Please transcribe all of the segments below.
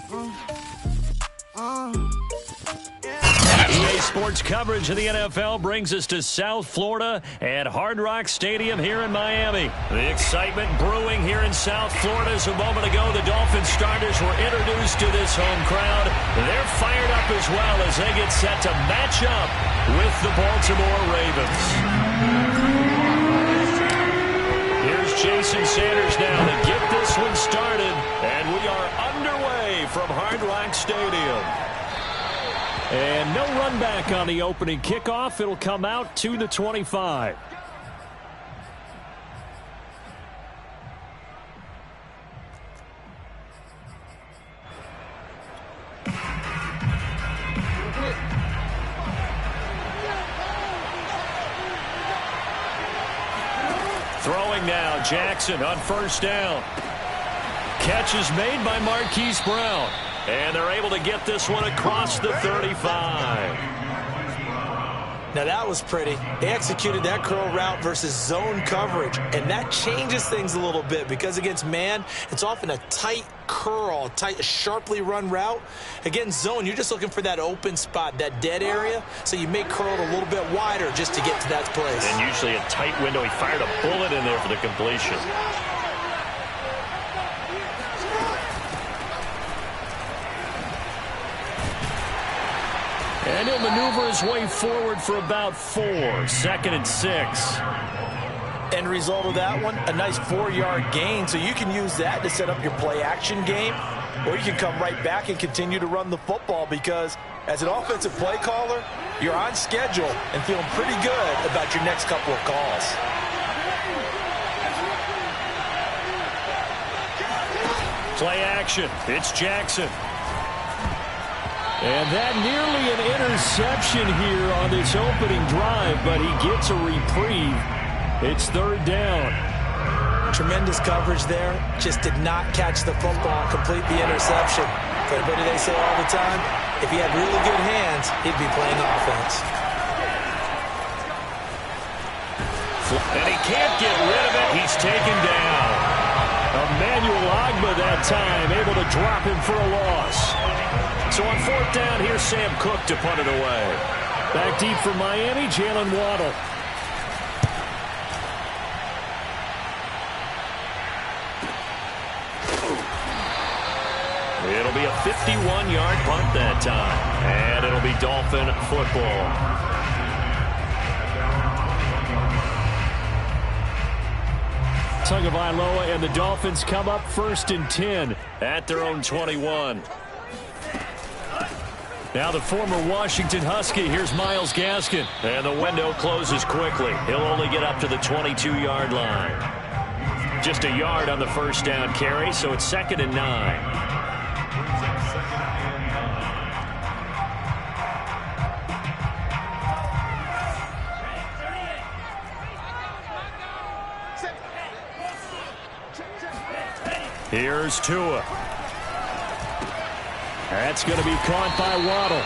EA Sports coverage of the NFL brings us to South Florida at Hard Rock Stadium here in Miami. The excitement brewing here in South Florida as a moment ago the Dolphins starters were introduced to this home crowd. They're fired up as well as they get set to match up with the Baltimore Ravens. Here's Jason Sanders now to get this one started, and we are underway from Hard Rock Stadium. And no run back on the opening kickoff. It'll come out to the 25. Throwing now, Jackson on first down. Catch is made by Marquise Brown. And they're able to get this one across the 35. Now that was pretty. They executed that curl route versus zone coverage. And that changes things a little bit because against man, it's often a tight curl, tight, sharply run route. Against zone, you're just looking for that open spot, that dead area. So you make curl a little bit wider just to get to that place. And usually a tight window. He fired a bullet in there for the completion. And he'll maneuver his way forward for about 4. 2nd and 6. End result of that one, a nice 4-yard gain. So you can use that to set up your play-action game, or you can come right back and continue to run the football because as an offensive play caller, you're on schedule and feeling pretty good about your next couple of calls. Play action. It's Jackson. And that nearly an interception here on this opening drive, but he gets a reprieve. It's 3rd down. Tremendous coverage there. Just did not catch the football and complete the interception. But what do they say all the time? If he had really good hands, he'd be playing offense. And he can't get rid of it. He's taken down. Emmanuel Ogbah that time, able to drop him for a loss. So on 4th down, here's Sam Cook to punt it away. Back deep for Miami, Jalen Waddle. It'll be a 51-yard punt that time. And it'll be Dolphin football. Tagovailoa and the Dolphins come up 1st and 10 at their own 21. Now the former Washington Husky, here's Myles Gaskin. And the window closes quickly. He'll only get up to the 22-yard line. Just a yard on the first down carry, so it's 2nd and 9. Here's Tua. That's going to be caught by Waddle.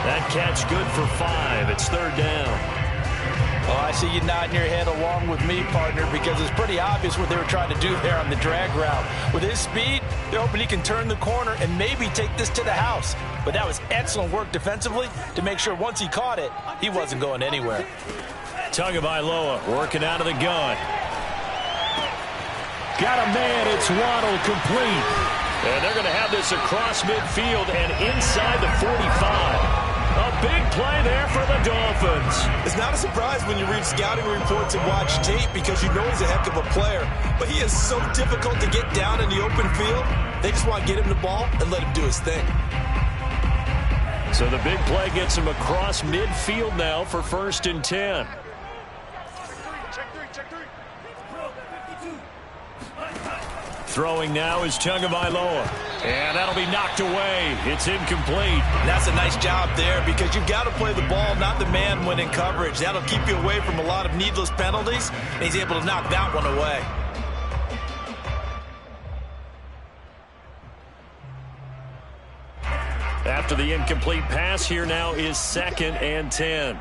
That catch good for 5. It's 3rd down. Oh, I see you nodding your head along with me, partner, because it's pretty obvious what they were trying to do there on the drag route. With his speed, they're hoping he can turn the corner and maybe take this to the house. But that was excellent work defensively to make sure once he caught it, he wasn't going anywhere. Tagovailoa working out of the gun. Got a man. It's Waddle complete. And they're going to have this across midfield and inside the 45. A big play there for the Dolphins. It's not a surprise when you read scouting reports and watch tape because you know he's a heck of a player. But he is so difficult to get down in the open field. They just want to get him the ball and let him do his thing. So the big play gets him across midfield now for 1st and 10. Throwing now is Tagovailoa. And that'll be knocked away. It's incomplete. That's a nice job there because you've got to play the ball, not the man when in coverage. That'll keep you away from a lot of needless penalties. And he's able to knock that one away. After the incomplete pass, here now is 2nd and 10.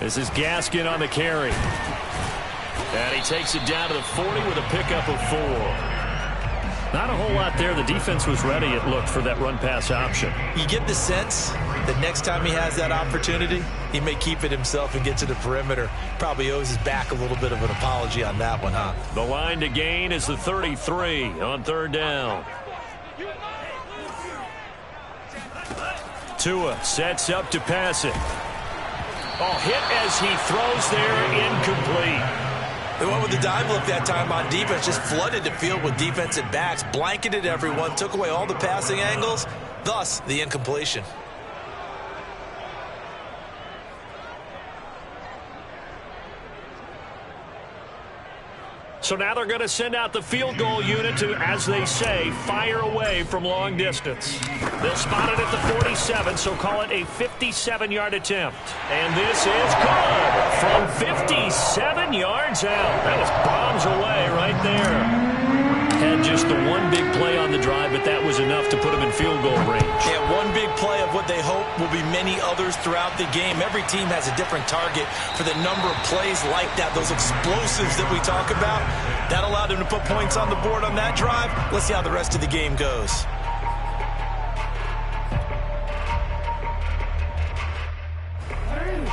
This is Gaskin on the carry. And he takes it down to the 40 with a pickup of 4. Not a whole lot there. The defense was ready, it looked, for that run-pass option. You get the sense that next time he has that opportunity, he may keep it himself and get to the perimeter. Probably owes his back a little bit of an apology on that one, huh? The line to gain is the 33 on third down. Tua sets up to pass it. Oh, hit as he throws there, incomplete. They went with the dive look that time on defense, just flooded the field with defensive backs, blanketed everyone, took away all the passing angles, thus the incompletion. So now they're going to send out the field goal unit to, as they say, fire away from long distance. They'll spot it at the 47, so call it a 57-yard attempt. And this is good from 57 yards out. That was bombs away right there. Had just the one big play on the drive, but that was enough to put them in field goal range. Yeah, one big play of what they hope will be many others throughout the game. Every team has a different target for the number of plays like that, those explosives that we talk about. That allowed them to put points on the board on that drive. Let's see how the rest of the game goes.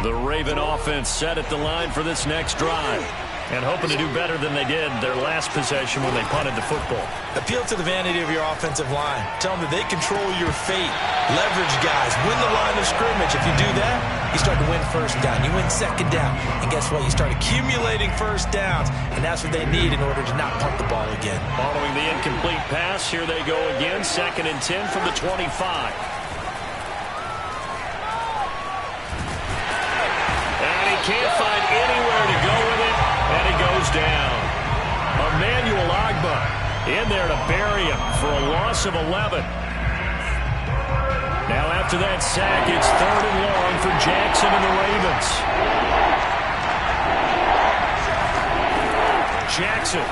The Raven offense set at the line for this next drive, and hoping to do better than they did their last possession when they punted the football. Appeal to the vanity of your offensive line. Tell them that they control your fate. Leverage guys. Win the line of scrimmage. If you do that, you start to win first down. You win second down. And guess what? You start accumulating first downs. And that's what they need in order to not punt the ball again. Following the incomplete pass, here they go again. 2nd and 10 from the 25. And he can't find anywhere to go with it. And he goes down. Emmanuel Agba in there to bury him for a loss of 11. Now after that sack, it's 3rd and long for Jackson and the Ravens. Jackson.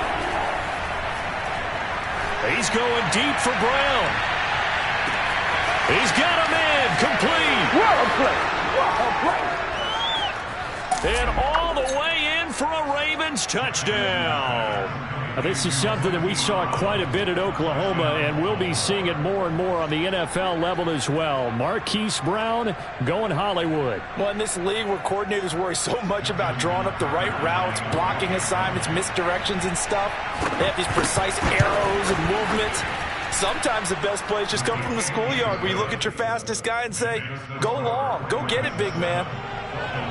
He's going deep for Brown. He's got him in. Complete. Well played. Well played. And all the way in for a Ravens touchdown. Now, this is something that we saw quite a bit at Oklahoma, and we'll be seeing it more and more on the NFL level as well. Marquise Brown going Hollywood. Well, in this league where coordinators worry so much about drawing up the right routes, blocking assignments, misdirections and stuff, they have these precise arrows and movements. Sometimes the best plays just come from the schoolyard where you look at your fastest guy and say, go long, go get it, big man.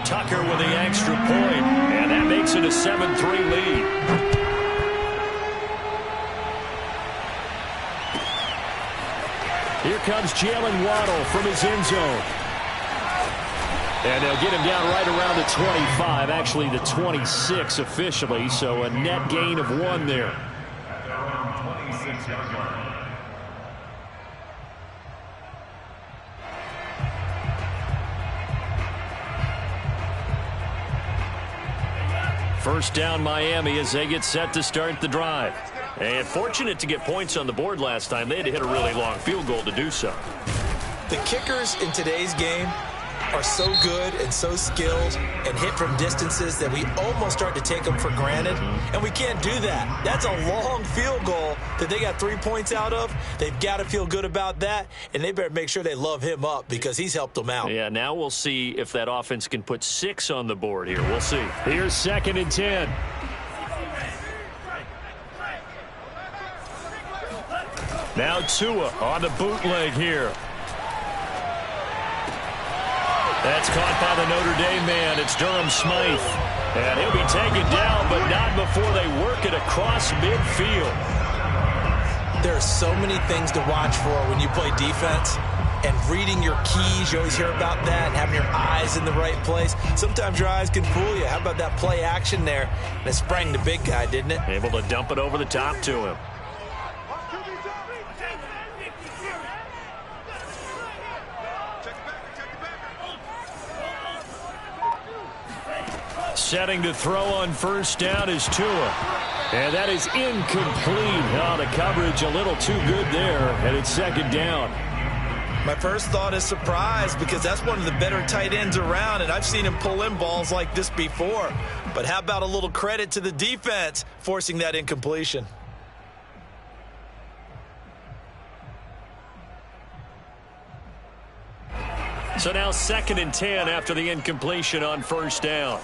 Tucker with the extra point, and that makes it a 7-3 lead. Here comes Jalen Waddle from his end zone. And they'll get him down right around the 25, actually the 26 officially, so a net gain of 1 there. First down Miami as they get set to start the drive. And fortunate to get points on the board last time. They had to hit a really long field goal to do so. The kickers in today's game are so good and so skilled and hit from distances that we almost start to take them for granted. And we can't do that. That's a long field goal that they got 3 points out of. They've got to feel good about that, and they better make sure they love him up because he's helped them out. Yeah, now we'll see if that offense can put 6 on the board here. We'll see. Here's 2nd and 10. Now Tua on the bootleg here. That's caught by the Notre Dame man. It's Durham Smythe. And he'll be taken down, but not before they work it across midfield. There are so many things to watch for when you play defense. And reading your keys, you always hear about that, and having your eyes in the right place. Sometimes your eyes can fool you. How about that play action there? And it sprang the big guy, didn't it? Able to dump it over the top to him. Setting to throw on first down is Tua. And that is incomplete. Oh, the coverage a little too good there, and it's 2nd down. My first thought is surprise because that's one of the better tight ends around, and I've seen him pull in balls like this before. But how about a little credit to the defense forcing that incompletion? So now 2nd and 10 after the incompletion on first down.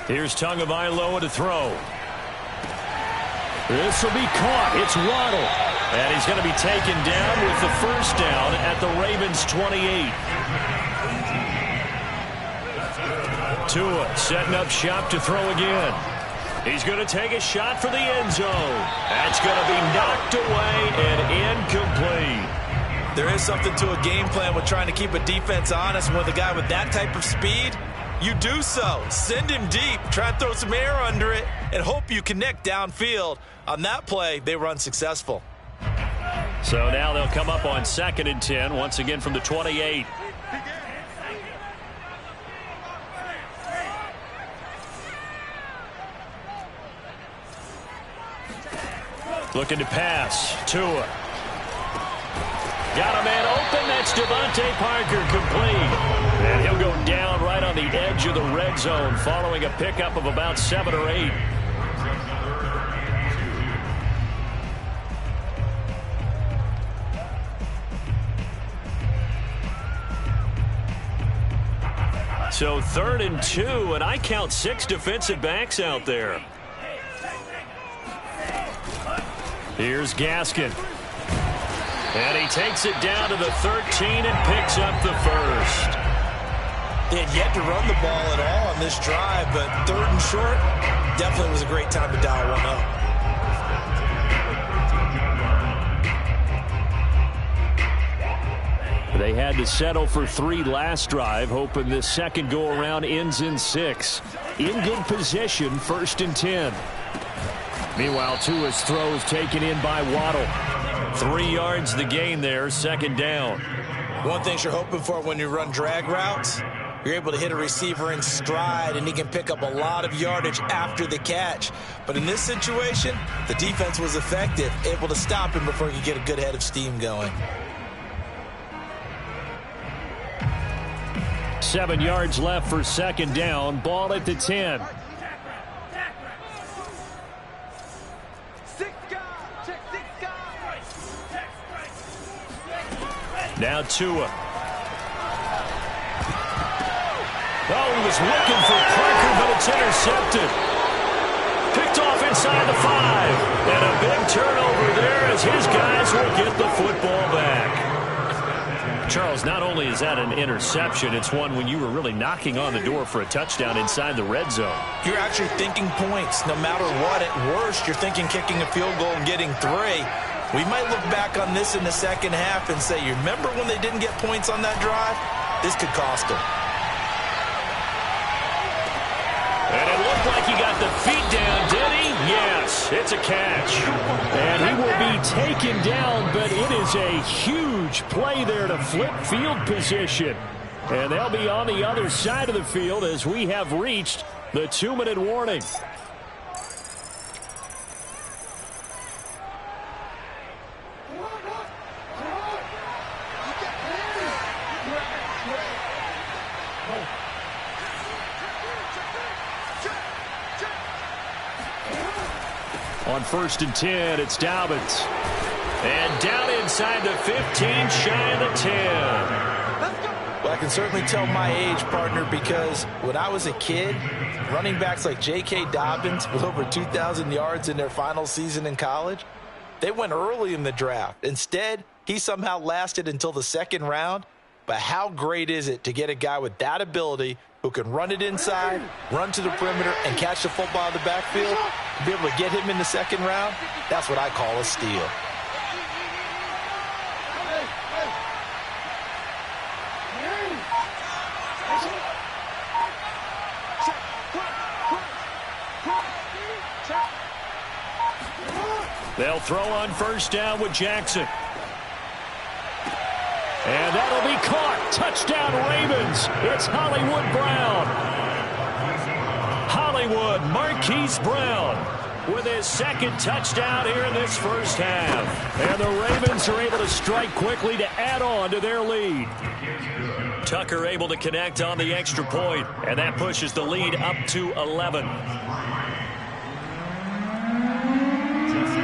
Here's Tagovailoa to throw. This will be caught. It's Waddle. And he's going to be taken down with the first down at the Ravens' 28. Tua setting up shop to throw again. He's going to take a shot for the end zone. That's going to be knocked away and incomplete. There is something to a game plan with trying to keep a defense honest. With a guy with that type of speed, you do so. Send him deep, try to throw some air under it, and hope you connect downfield. On that play, they were unsuccessful. So now they'll come up on 2nd and 10, once again from the 28. Looking to pass. Tua. Got a man open. That's Devontae Parker, complete. And he'll go down right on the edge of the red zone following a pickup of about 7 or 8. So 3rd and 2, and I count 6 defensive backs out there. Here's Gaskin. And he takes it down to the 13 and picks up the first. They had yet to run the ball at all on this drive, but 3rd and short definitely was a great time to dial one up. They had to settle for 3 last drive, hoping this second go-around ends in 6. In good position, 1st and 10. Meanwhile, Tua's throw is taken in by Waddle. 3 yards the gain there, 2nd down. One thing you're hoping for when you run drag routes, you're able to hit a receiver in stride, and he can pick up a lot of yardage after the catch. But in this situation, the defense was effective, able to stop him before he could get a good head of steam going. 7 yards left for 2nd down. Ball at the 10. Now Tua. Oh, he was looking for Parker, but it's intercepted. Picked off inside the 5. And a big turnover there as his guys will get the football back. Charles, not only is that an interception, it's one when you were really knocking on the door for a touchdown inside the red zone. You're actually thinking points. No matter what, at worst, you're thinking kicking a field goal and getting 3. We might look back on this in the second half and say, you remember when they didn't get points on that drive? This could cost them. And it looked like he got the feet down, did he? Yes, it's a catch. And he will be taken down, but it is a huge play there to flip field position. And they'll be on the other side of the field as we have reached the 2-minute warning. On 1st and 10, it's Dobbins. And down inside the 15, shy of the 10. Well, I can certainly tell my age, partner, because when I was a kid, running backs like J.K. Dobbins with over 2,000 yards in their final season in college, they went early in the draft. Instead, he somehow lasted until the 2nd round. But how great is it to get a guy with that ability who can run it inside, run to the perimeter, and catch the football in the backfield? To be able to get him in the 2nd round, that's what I call a steal. They'll throw on 1st down with Jackson. And that'll be caught. Touchdown Ravens. It's Hollywood Brown. Hollywood Marquise Brown with his 2nd touchdown here in this first half. And the Ravens are able to strike quickly to add on to their lead. Tucker able to connect on the extra point, and that pushes the lead up to 11.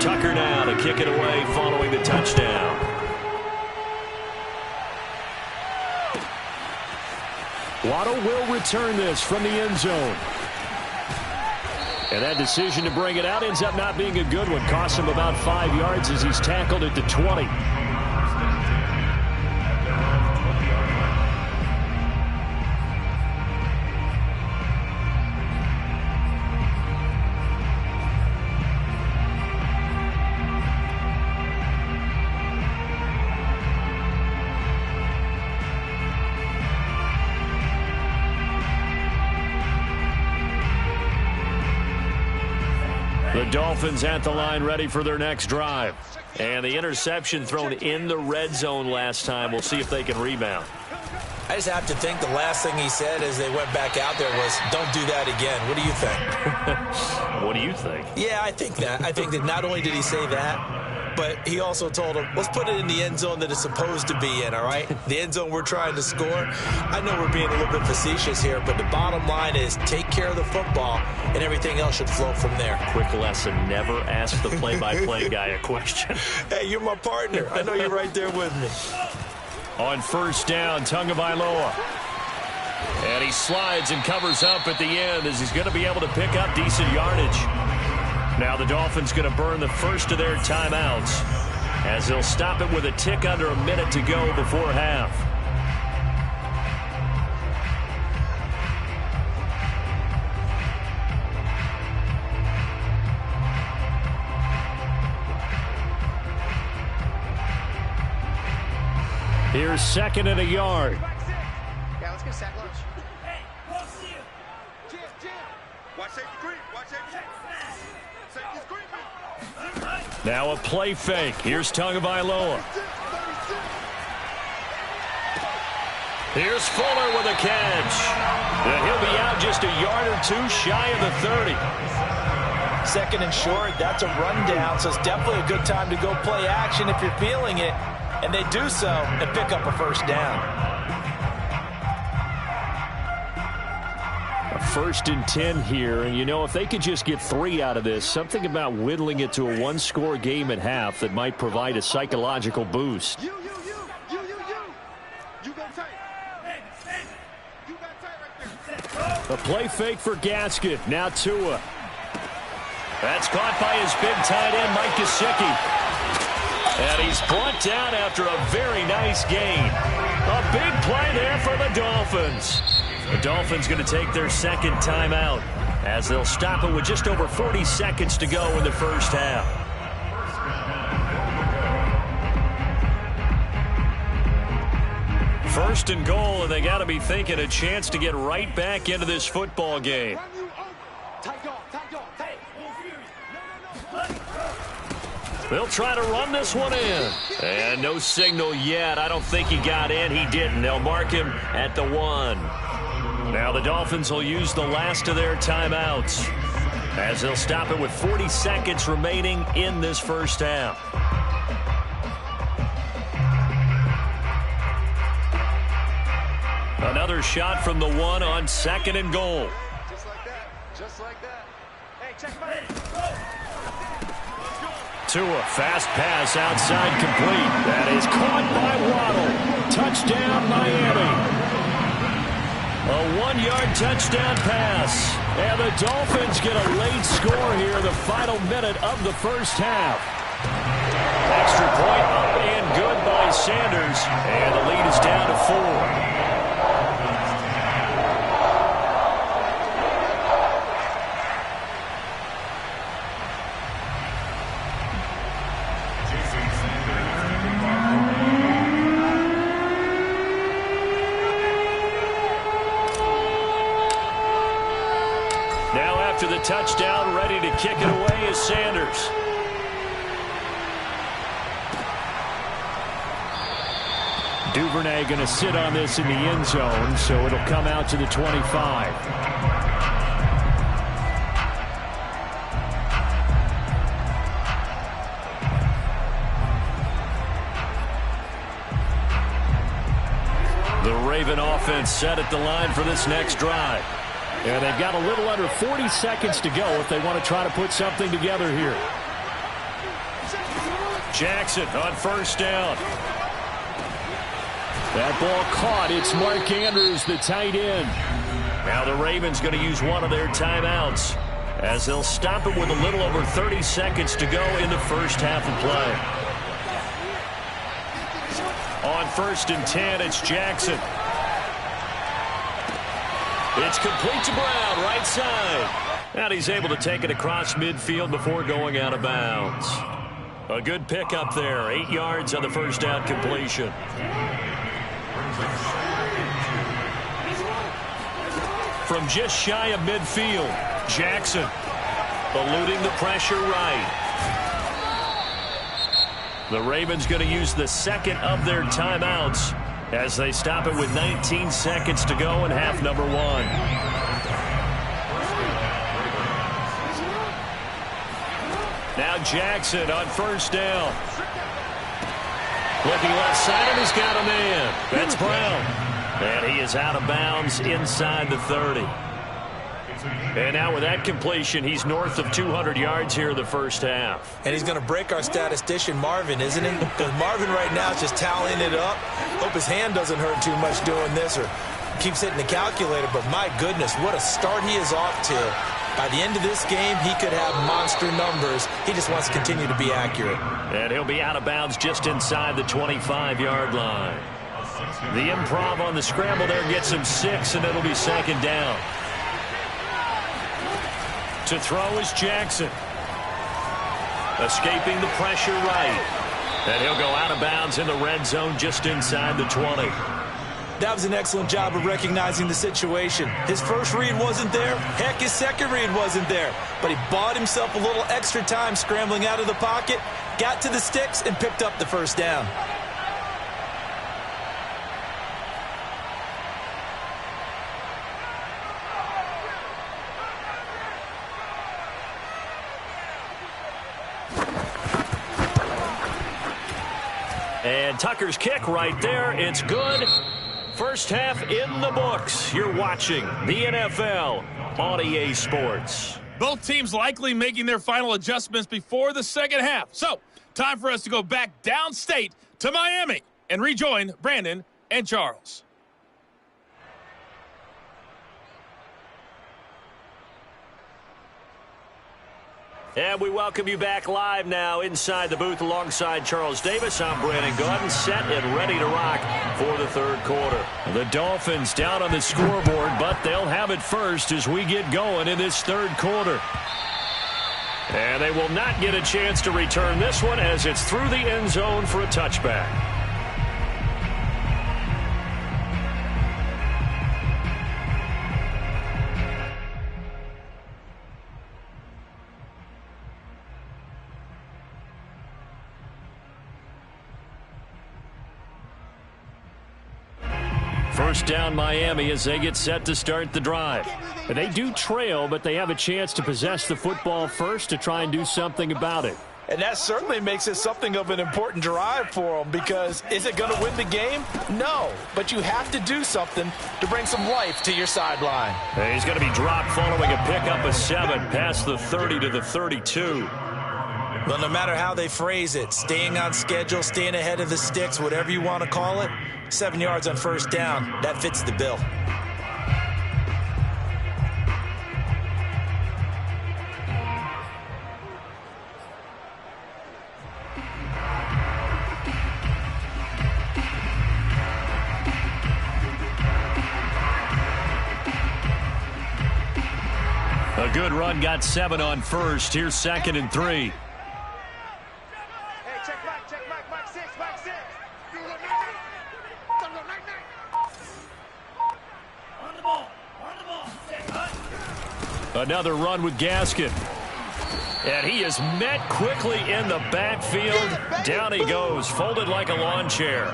Tucker now to kick it away following the touchdown. Waddle will return this from the end zone. And that decision to bring it out ends up not being a good one. Costs him about 5 yards as he's tackled at the 20. The Dolphins at the line ready for their next drive. And the interception thrown in the red zone last time. We'll see if they can rebound. I just have to think the last thing he said as they went back out there was, don't do that again. What do you think? What do you think? Yeah, I think that. I think that not only did he say that, but he also told him, let's put it in the end zone that it's supposed to be in, all right? The end zone we're trying to score. I know we're being a little bit facetious here, but the bottom line is take care of the football, and everything else should flow from there. Quick lesson, never ask the play-by-play guy a question. Hey, you're my partner. I know you're right there with me. On first down, Tagovailoa. And he slides and covers up at the end as he's going to be able to pick up decent yardage. Now the Dolphins going to burn the first of their timeouts as they'll stop it with a tick under a minute to go before half. Here's second and a yard. Yeah, let's get sack lunch. Hey, Jim. Watch safety green. Watch safety. Safety's green. Now a play fake. Here's Tagovailoa. Here's Fuller with a catch. And he'll be out just a yard or two shy of the 30. Second and short, that's a rundown, so it's definitely a good time to go play action if you're feeling it. And they do so and pick up a first down. A 1st and 10 here, and you know, if they could just get 3 out of this, something about whittling it to a one-score game at half that might provide a psychological boost. You go tight. You got tight right there. A play fake for Gaskin. Now Tua. That's caught by his big tight end, Mike Gesicki. And he's brought down after a very nice gain. A big play there for the Dolphins. The Dolphins going to take their second timeout as they'll stop it with just over 40 seconds to go in the first half. First and goal, and they got to be thinking a chance to get right back into this football game. They'll try to run this one in. And no signal yet. I don't think he got in. He didn't. They'll mark him at the 1. Now the Dolphins will use the last of their timeouts as they'll stop it with 40 seconds remaining in this first half. Another shot from the 1 on 2nd and goal. Just like that. Just like that. Hey, check him out. Tua, fast pass outside complete. That is caught by Waddle. Touchdown, Miami. A 1-yard touchdown pass. And the Dolphins get a late score here, the final minute of the first half. Extra point up and good by Sanders. And the lead is down to 4. After the touchdown, ready to kick it away is Sanders. Duvernay going to sit on this in the end zone, so it'll come out to the 25. The Raven offense set at the line for this next drive. And they've got a little under 40 seconds to go if they want to try to put something together here. Jackson on first down. That ball caught. It's Mark Andrews, the tight end. Now the Ravens going to use one of their timeouts as they'll stop it with a little over 30 seconds to go in the first half of play. On 1st and 10, it's Jackson. It's complete to Brown, right side. And he's able to take it across midfield before going out of bounds. A good pickup there. 8 yards on the first down completion. From just shy of midfield, Jackson eluding the pressure right. The Ravens going to use the second of their timeouts as they stop it with 19 seconds to go in half number 1. Now Jackson on 1st down. Looking left side, and he's got a man. That's Brown. And he is out of bounds inside the 30. And now with that completion, he's north of 200 yards here in the first half. And he's going to break our statistician Marvin, isn't he? Because Marvin right now is just tallying it up. Hope his hand doesn't hurt too much doing this or keeps hitting the calculator. But my goodness, what a start he is off to. By the end of this game, he could have monster numbers. He just wants to continue to be accurate. And he'll be out of bounds just inside the 25-yard line. The improv on the scramble there gets him 6, and it'll be 2nd down. To throw is Jackson. Escaping the pressure right. And he'll go out of bounds in the red zone just inside the 20. That was an excellent job of recognizing the situation. His first read wasn't there. Heck, his second read wasn't there. But he bought himself a little extra time scrambling out of the pocket, got to the sticks, and picked up the first down. And Tucker's kick right there. It's good. First half in the books. You're watching the NFL on EA Sports. Both teams likely making their final adjustments before the second half. So, time for us to go back downstate to Miami and rejoin Brandon and Charles. And we welcome you back live now inside the booth alongside Charles Davis. I'm Brandon Gaudin, set and ready to rock for the third quarter. The Dolphins down on the scoreboard, but they'll have it first as we get going in this third quarter. And they will not get a chance to return this one as it's through the end zone for a touchback. First down Miami as they get set to start the drive. They do trail, but they have a chance to possess the football first to try and do something about it. And that certainly makes it something of an important drive for them, because is it going to win the game? No, but you have to do something to bring some life to your sideline. And he's going to be dropped following a pickup of 7 past the 30 to the 32. Well, no matter how they phrase it, staying on schedule, staying ahead of the sticks, whatever you want to call it, 7 yards on first down, that fits the bill. A good run got 7 on first. Here's 2nd and 3. Another run with Gaskin. And he is met quickly in the backfield. Down he goes, folded like a lawn chair.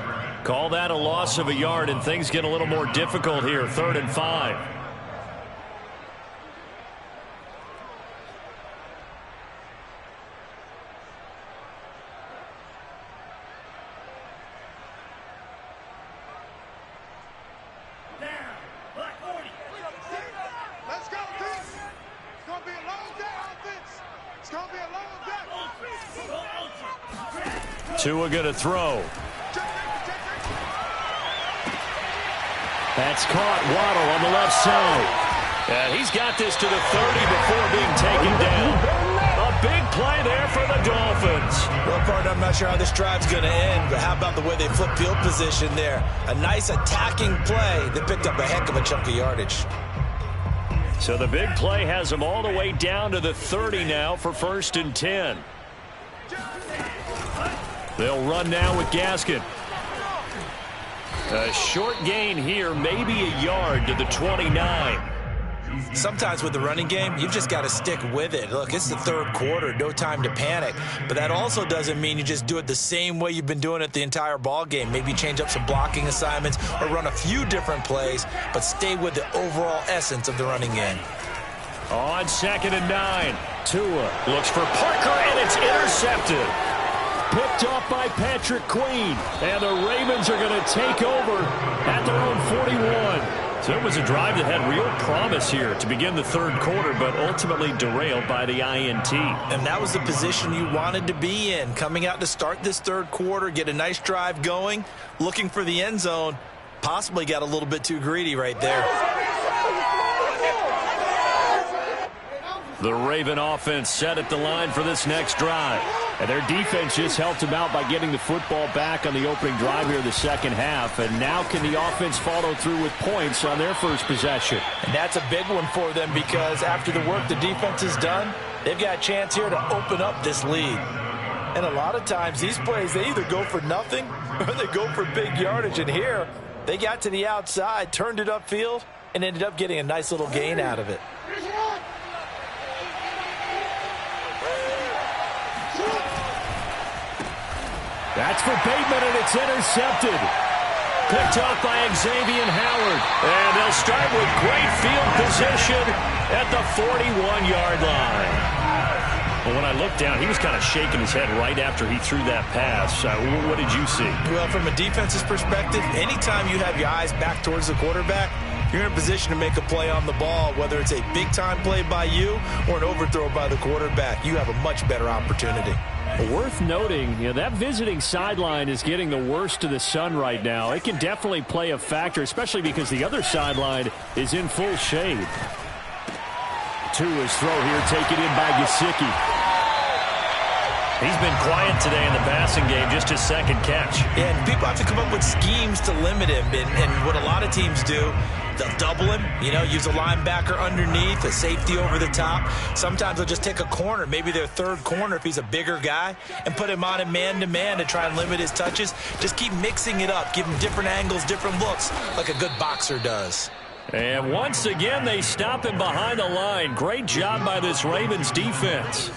Call that a loss of a yard, and things get a little more difficult here. 3rd and 5. Tua going to throw. That's caught. Waddle on the left side. And he's got this to the 30 before being taken down. A big play there for the Dolphins. Well, partner, I'm not sure how this drive's going to end, but how about the way they flip field position there? A nice attacking play that picked up a heck of a chunk of yardage. So the big play has them all the way down to the 30 now for 1st and 10. They'll run now with Gaskin. A short gain here, maybe a yard to the 29. Sometimes with the running game, you've just got to stick with it. Look, it's the 3rd quarter, no time to panic. But that also doesn't mean you just do it the same way you've been doing it the entire ball game. Maybe change up some blocking assignments or run a few different plays, but stay with the overall essence of the running game. On 2nd and 9, Tua looks for Parker, and it's intercepted. Picked off by Patrick Queen, and the Ravens are going to take over at their own 41. So it was a drive that had real promise here to begin the 3rd quarter, but ultimately derailed by the INT. And that was the position you wanted to be in, coming out to start this 3rd quarter, get a nice drive going, looking for the end zone, possibly got a little bit too greedy right there. The Raven offense set at the line for this next drive. And their defense just helped them out by getting the football back on the opening drive here in the 2nd half. And now can the offense follow through with points on their first possession? And that's a big one for them because after the work the defense has done, they've got a chance here to open up this lead. And a lot of times these plays, they either go for nothing or they go for big yardage. And here, they got to the outside, turned it upfield, and ended up getting a nice little gain out of it. That's for Bateman, and it's intercepted. Picked off by Xavier Howard. And they'll start with great field position at the 41-yard line. Well, when I looked down, he was kind of shaking his head right after he threw that pass. What did you see? Well, from a defense's perspective, anytime you have your eyes back towards the quarterback, you're in a position to make a play on the ball, whether it's a big-time play by you or an overthrow by the quarterback. You have a much better opportunity. Worth noting, that visiting sideline is getting the worst of the sun right now. It can definitely play a factor, especially because the other sideline is in full shade. Tua's throw here taken in by Gesicki. He's been quiet today in the passing game, just his 2nd catch. Yeah, and people have to come up with schemes to limit him. And what a lot of teams do, they'll double him, use a linebacker underneath, a safety over the top. Sometimes they'll just take a corner, maybe their 3rd corner if he's a bigger guy, and put him on a man-to-man to try and limit his touches. Just keep mixing it up, give him different angles, different looks, like a good boxer does. And once again, they stop him behind the line. Great job by this Ravens defense.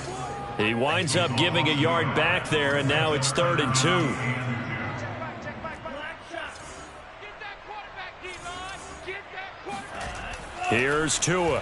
He winds up giving a yard back there, and now it's 3rd and 2. Here's Tua.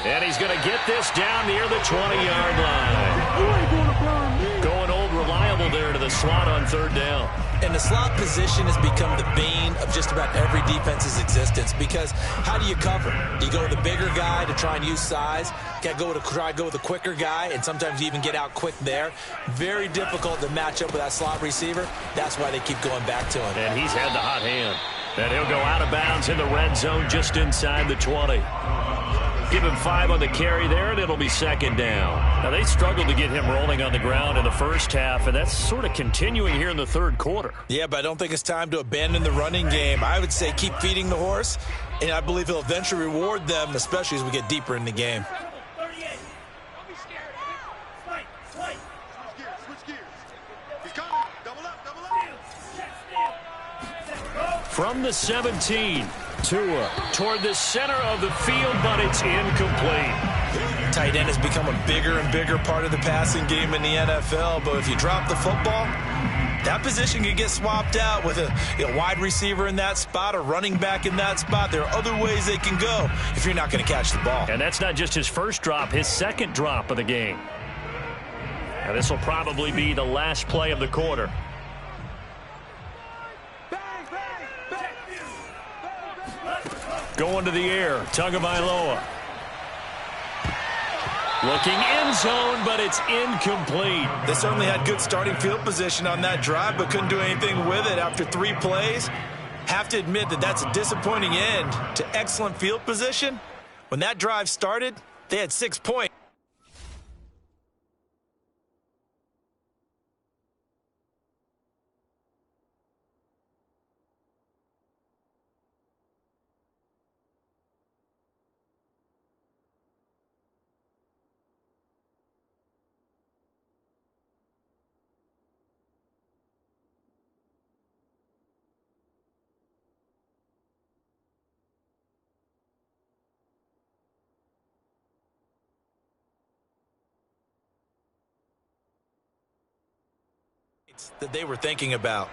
And he's going to get this down near the 20-yard line. Going old reliable there to the slot on 3rd down. And the slot position has become the bane of just about every defense's existence because how do you cover? Do you go with the bigger guy to try and use size? You got to try to go with a quicker guy, and sometimes you even get out quick there. Very difficult to match up with that slot receiver. That's why they keep going back to him. And he's had the hot hand. And he'll go out of bounds in the red zone just inside the 20. Give him 5 on the carry there, and it'll be 2nd down. Now, they struggled to get him rolling on the ground in the 1st half, and that's sort of continuing here in the 3rd quarter. Yeah, but I don't think it's time to abandon the running game. I would say keep feeding the horse, and I believe he'll eventually reward them, especially as we get deeper in the game. From the 17, Tua toward the center of the field, but it's incomplete. Tight end has become a bigger and bigger part of the passing game in the NFL, but if you drop the football, that position can get swapped out with a wide receiver in that spot, a running back in that spot. There are other ways they can go if you're not going to catch the ball. And that's not just his first drop, his 2nd drop of the game. Now, this will probably be the last play of the quarter. Going to the air, Tagovailoa. Looking end zone, but it's incomplete. They certainly had good starting field position on that drive, but couldn't do anything with it after 3 plays. Have to admit that that's a disappointing end to excellent field position. When that drive started, they had 6 points. That they were thinking about.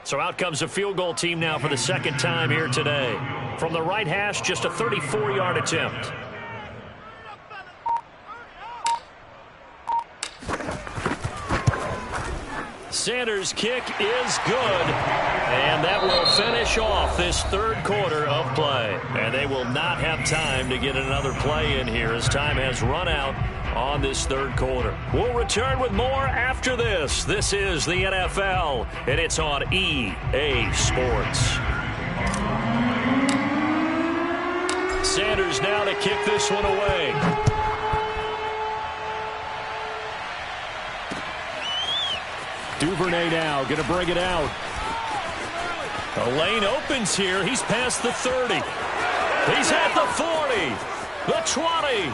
So out comes a field goal team now for the second time here today. From the right hash, just a 34-yard attempt. Sanders' kick is good, and that will finish off this third quarter of play. And they will not have time to get another play in here as time has run out on this third quarter. We'll return with more after this. This is the NFL, and it's on EA Sports. Sanders now to kick this one away. Duvernay now going to bring it out. The lane opens here. He's past the 30. He's at the 40. The 20.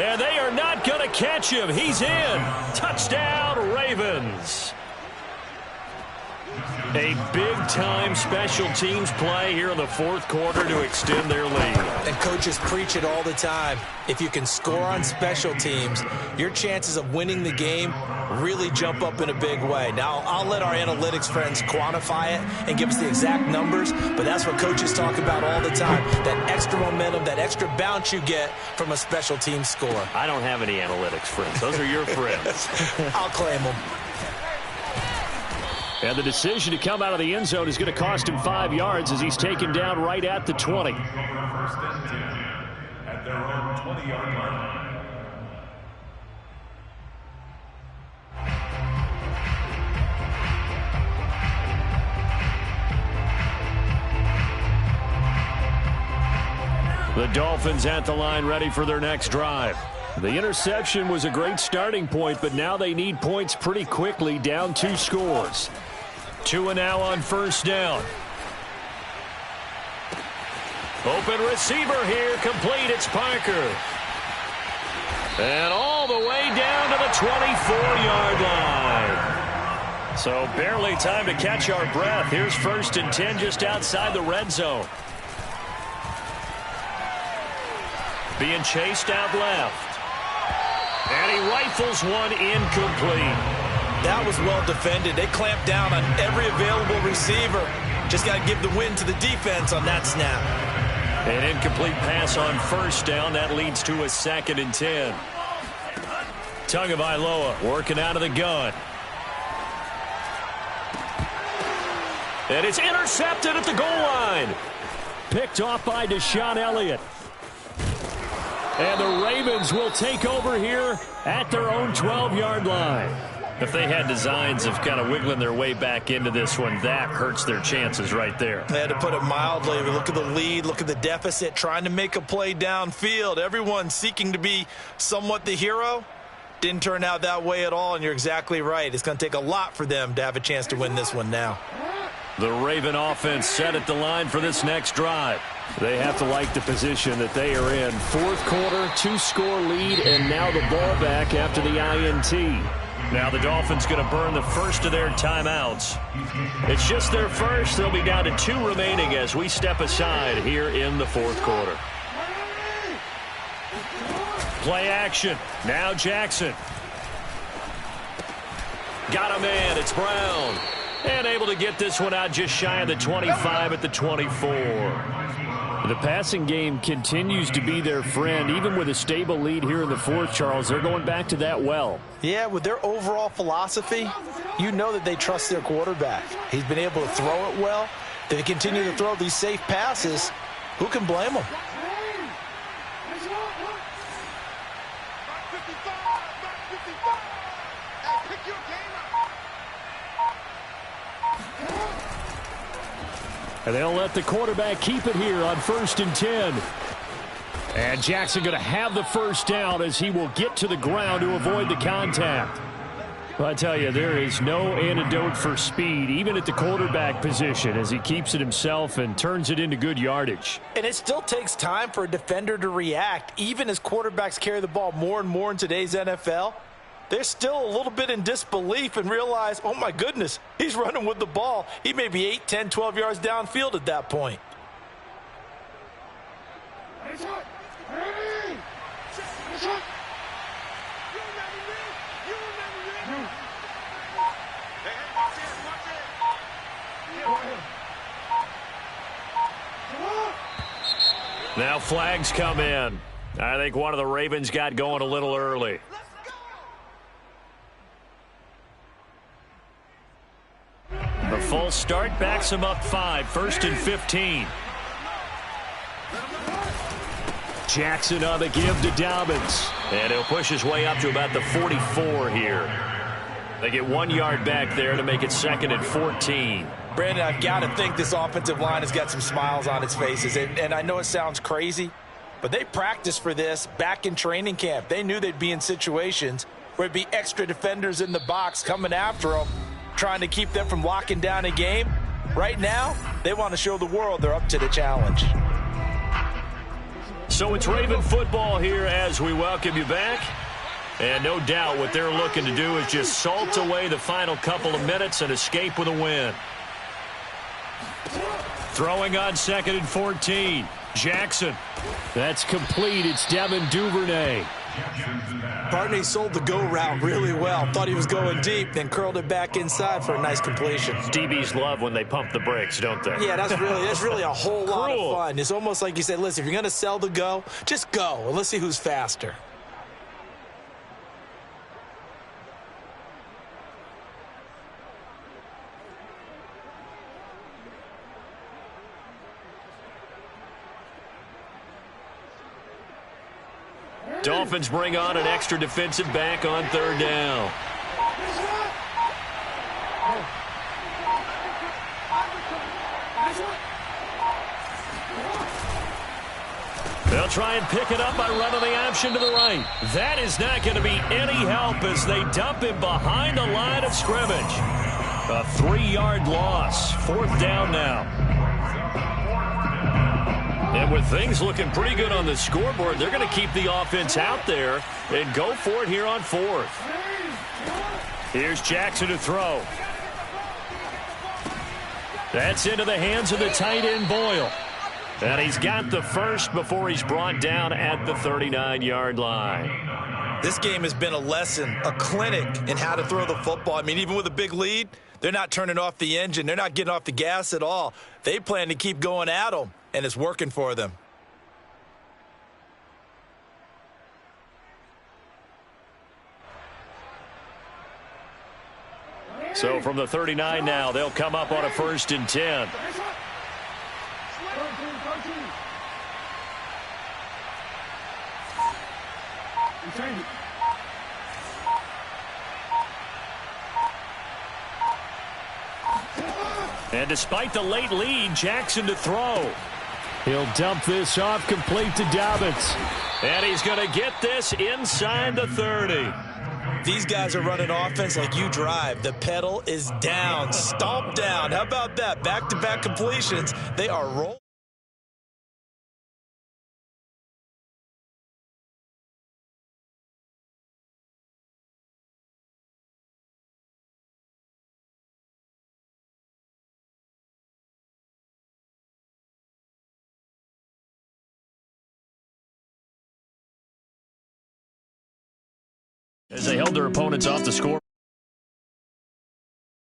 And they are not going to catch him. He's in. Touchdown, Ravens. A big-time special teams play here in the fourth quarter to extend their lead. And coaches preach it all the time. If you can score on special teams, your chances of winning the game really jump up in a big way. Now, I'll let our analytics friends quantify it and give us the exact numbers, but that's what coaches talk about all the time, that extra momentum, that extra bounce you get from a special team score. I don't have any analytics friends. Those are your friends. I'll claim them. And the decision to come out of the end zone is going to cost him 5 yards as he's taken down right at the 20. First and 10 at their own 20-yard line. The Dolphins at the line ready for their next drive. The interception was a great starting point, but now they need points pretty quickly, down 2 scores. 2 now on first down. Open receiver here, complete, it's Parker. And all the way down to the 24-yard line. So barely time to catch our breath. Here's first and 10 just outside the red zone. Being chased out left. And he rifles one incomplete. That was well defended. They clamped down on every available receiver. Just got to give the win to the defense on that snap. An incomplete pass on first down. That leads to a 2nd and 10. Tagovailoa working out of the gun. And it's intercepted at the goal line. Picked off by Deshaun Elliott. And the Ravens will take over here at their own 12-yard line. If they had designs of kind of wiggling their way back into this one, that hurts their chances right there. They had to put it mildly. Look at the lead, look at the deficit, trying to make a play downfield. Everyone seeking to be somewhat the hero. Didn't turn out that way at all, and you're exactly right. It's going to take a lot for them to have a chance to win this one now. The Raven offense set at the line for this next drive. They have to like the position that they are in. Fourth quarter, 2-score lead, and now the ball back after the INT. Now the Dolphins going to burn the first of their timeouts. It's just their first. They'll be down to 2 remaining as we step aside here in the fourth quarter. Play action. Now Jackson. Got a man. It's Brown. And able to get this one out just shy of the 25 at the 24. The passing game continues to be their friend. Even with a stable lead here in the fourth, Charles, they're going back to that well. Yeah, with their overall philosophy, you know that they trust their quarterback. He's been able to throw it well. They continue to throw these safe passes. Who can blame them? And they'll let the quarterback keep it here on 1st and 10. And Jackson going to have the first down as he will get to the ground to avoid the contact. Well, I tell you, there is no antidote for speed, even at the quarterback position, as he keeps it himself and turns it into good yardage. And it still takes time for a defender to react, even as quarterbacks carry the ball more and more in today's NFL. They're still a little bit in disbelief and realize, oh my goodness, he's running with the ball. He may be 8, 10, 12 yards downfield at that point. Now flags come in. I think one of the Ravens got going a little early. The full start backs him up 5, 1st and 15. Jackson on the give to Dobbins. And he'll push his way up to about the 44 here. They get 1 yard back there to make it 2nd and 14. Brandon, I've got to think this offensive line has got some smiles on its faces. And I know it sounds crazy, but they practiced for this back in training camp. They knew they'd be in situations where it'd be extra defenders in the box coming after them, trying to keep them from locking down a game. Right now, they want to show the world they're up to the challenge. So it's Raven football here as we welcome you back. And no doubt what they're looking to do is just salt away the final couple of minutes and escape with a win. Throwing on 2nd and 14. Jackson. That's complete. It's Devin Duvernay. Barney sold the go route really well. Thought he was going deep, then curled it back inside for a nice completion. DBs love when they pump the brakes, don't they? Yeah, that's really a whole lot of fun. It's almost like you said, listen, if you're going to sell the go, just go, and let's see who's faster. Dolphins bring on an extra defensive back on 3rd down. They'll try and pick it up by running the option to the right. That is not going to be any help as they dump him behind the line of scrimmage. A 3-yard loss. 4th down now. And with things looking pretty good on the scoreboard, they're going to keep the offense out there and go for it here on 4th. Here's Jackson to throw. That's into the hands of the tight end Boyle. And he's got the first before he's brought down at the 39-yard line. This game has been a lesson, a clinic in how to throw the football. I mean, even with a big lead, they're not turning off the engine. They're not getting off the gas at all. They plan to keep going at them, and it's working for them. So from the 39 now, they'll come up on a 1st and 10. And despite the late lead, Jackson to throw. He'll dump this off complete to Dobbins. And he's going to get this inside the 30. These guys are running offense like you drive. The pedal is down, stomp down. How about that? Back-to-back completions. They are rolling. As they held their opponents off the scoreboard.